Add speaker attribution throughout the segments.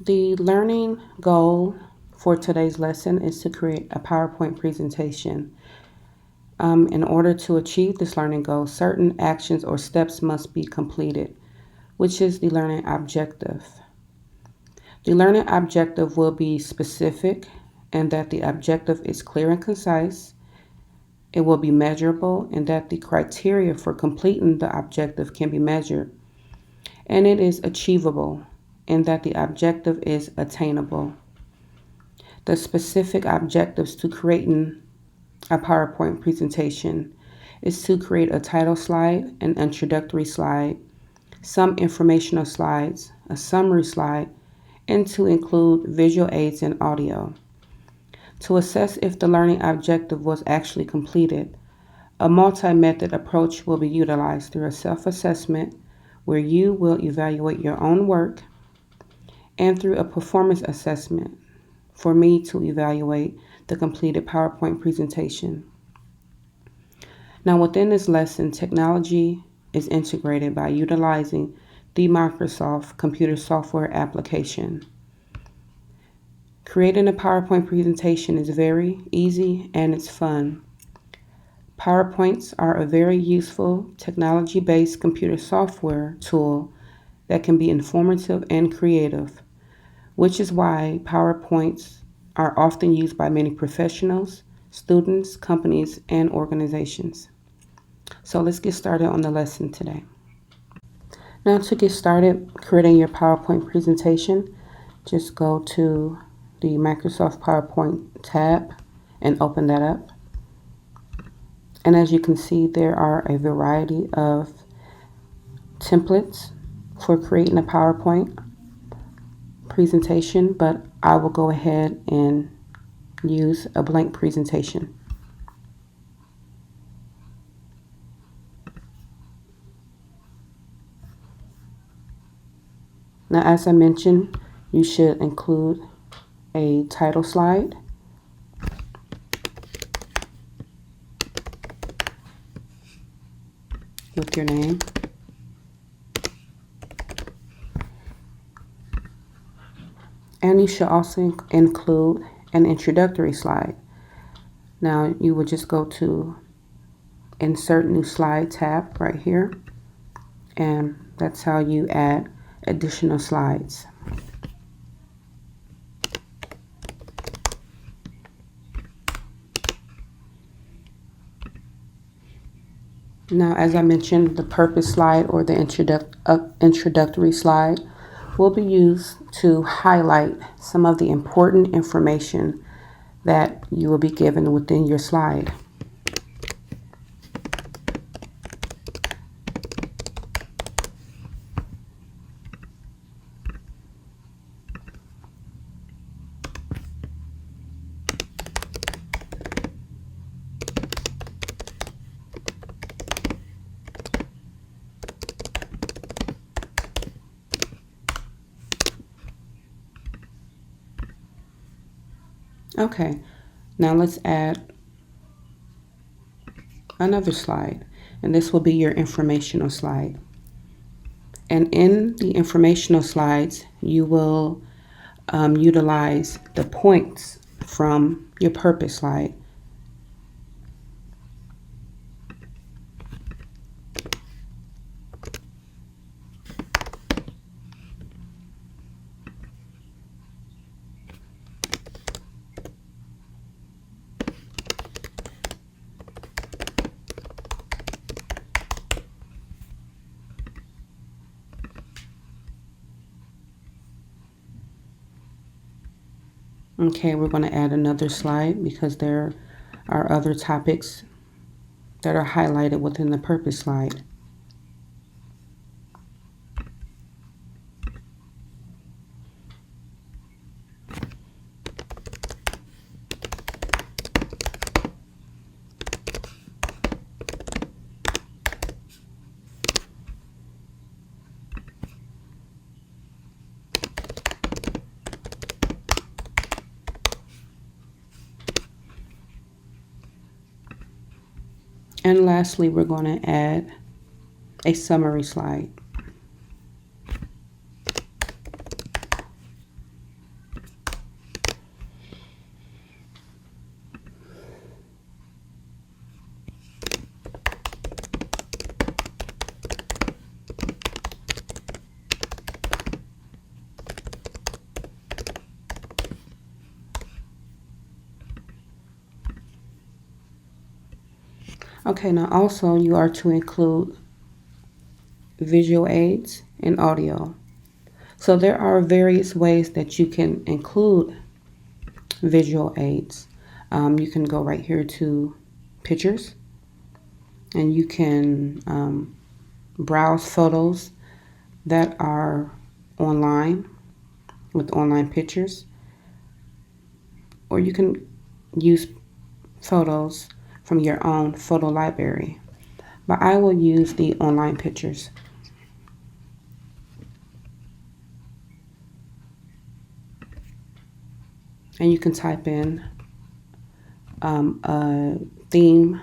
Speaker 1: The learning goal for today's lesson is to create a PowerPoint presentation. In order to achieve this learning goal, certain actions or steps must be completed, which is the learning objective. The learning objective will be specific and that the objective is clear and concise. It will be measurable and that the criteria for completing the objective can be measured. And it is achievable and that the objective is attainable. The specific objectives to creating a PowerPoint presentation is to create a title slide, an introductory slide, some informational slides, a summary slide, and to include visual aids and audio. To assess if the learning objective was actually completed, a multi-method approach will be utilized through a self-assessment where you will evaluate your own work and through a performance assessment for me to evaluate the completed PowerPoint presentation. Now, within this lesson, technology is integrated by utilizing the Microsoft Computer Software application. Creating a PowerPoint presentation is very easy and it's fun. PowerPoints are a very useful technology-based computer software tool that can be informative and creative, which is why PowerPoints are often used by many professionals, students, companies, and organizations. So let's get started on the lesson today. Now to get started creating your PowerPoint presentation, just go to the Microsoft PowerPoint tab and open that up. And as you can see, there are a variety of templates for creating a PowerPoint presentation, but I will go ahead and use a blank presentation. Now, as I mentioned, you should include a title slide, with your name, and you should also include an introductory slide. Now you would just go to Insert New Slide tab right here, and that's how you add additional slides. Now, as I mentioned, the purpose slide or the introductory slide will be used to highlight some of the important information that you will be given within your slide. Okay, now let's add another slide, and this will be your informational slide. And in the informational slides, you will utilize the points from your purpose slide. Okay, we're going to add another slide because there are other topics that are highlighted within the purpose slide. And lastly, we're going to add a summary slide. Okay, now also you are to include visual aids and audio. So there are various ways that you can include visual aids. You can go right here to pictures, and you can browse photos that are online with online pictures, or you can use photos from your own photo library. But I will use the online pictures. And you can type in a theme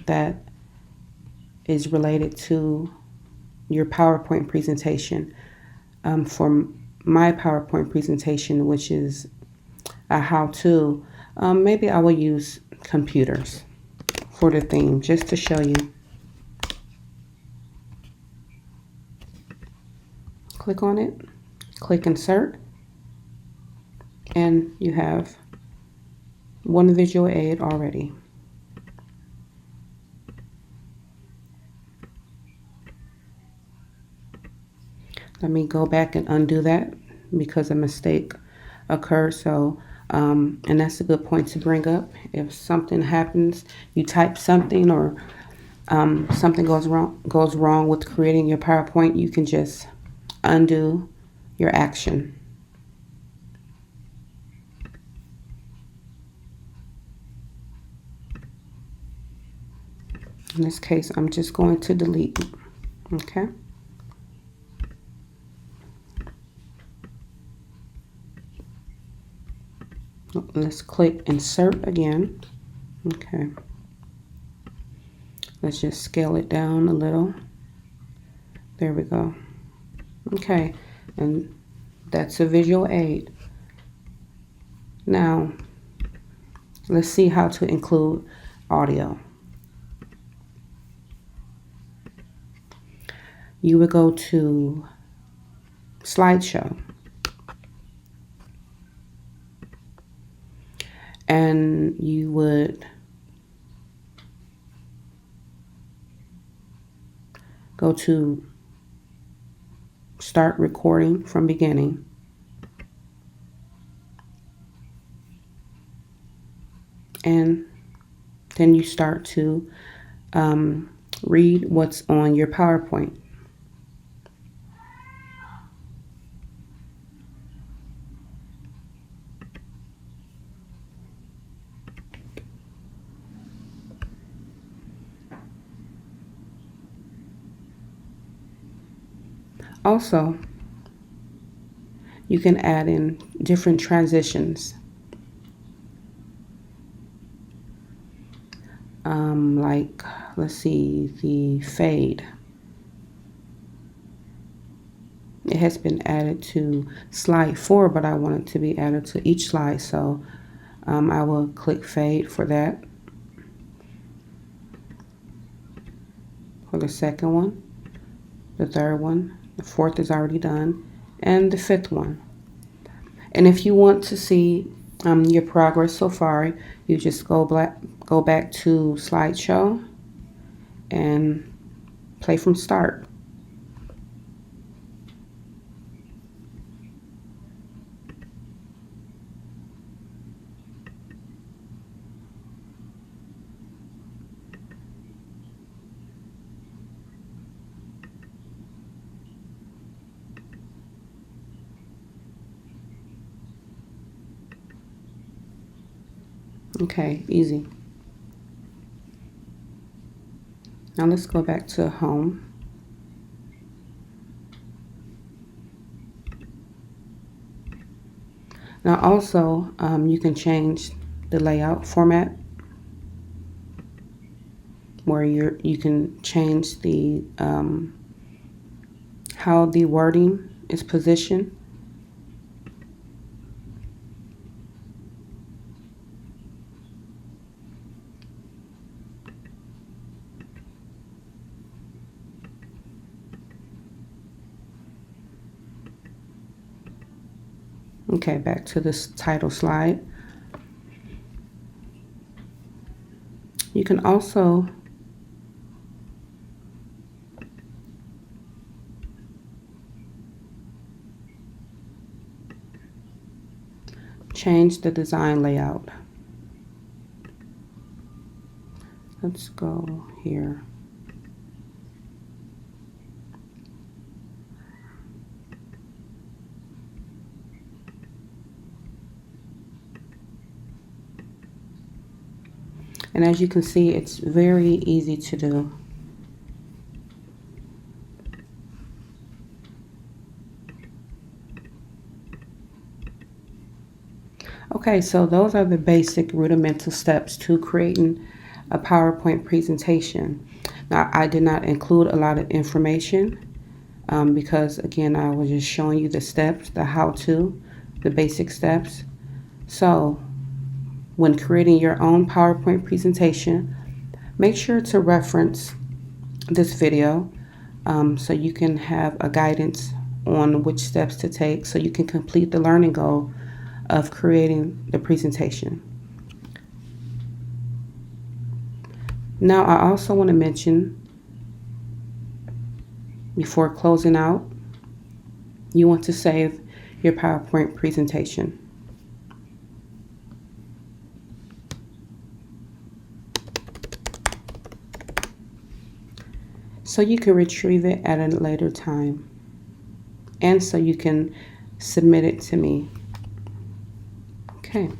Speaker 1: that is related to your PowerPoint presentation. For my PowerPoint presentation, which is a how-to, maybe I will use computers for the theme just to show you. Click on it, click insert, and you have one visual aid already. Let me go back and undo that because a mistake occurred. So, and that's a good point to bring up. If something happens, you type something, or something goes wrong with creating your PowerPoint, you can just undo your action. In this case, I'm just going to delete. Okay. Let's click insert again. Okay. Let's just scale it down a little. There we go. Okay, and that's a visual aid. Now, let's see how to include audio. You would go to slideshow, and you would go to start recording from beginning. And then you start to read what's on your PowerPoint. Also, you can add in different transitions, like, let's see, the fade. It has been added to slide 4, but I want it to be added to each slide, so I will click fade for that. For the second one, the third one, the fourth is already done, and the fifth one. And if you want to see your progress so far, you just go back to slideshow and play from start. Okay, easy. Now let's go back to home. Now also, you can change the layout format where you can change the how the wording is positioned. Okay, back to this title slide. You can also change the design layout. Let's go here. And as you can see, it's very easy to do. Okay, so those are the basic rudimental steps to creating a PowerPoint presentation. Now, I did not include a lot of information because, again, I was just showing you the steps, the how-to, the basic steps. So, when creating your own PowerPoint presentation, make sure to reference this video so you can have a guidance on which steps to take so you can complete the learning goal of creating the presentation. Now, I also want to mention, before closing out, you want to save your PowerPoint presentation. So you can retrieve it at a later time, and so you can submit it to me. Okay.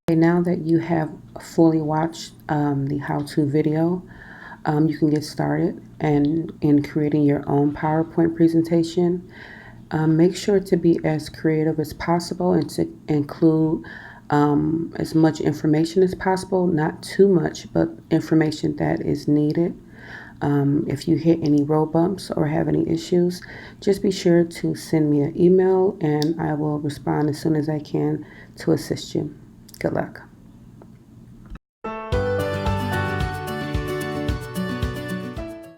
Speaker 1: Now that you have fully watched the how-to video, you can get started and in creating your own PowerPoint presentation. Make sure to be as creative as possible and to include as much information as possible, not too much, but information that is needed. If you hit any road bumps or have any issues, just be sure to send me an email and I will respond as soon as I can to assist you. Good luck.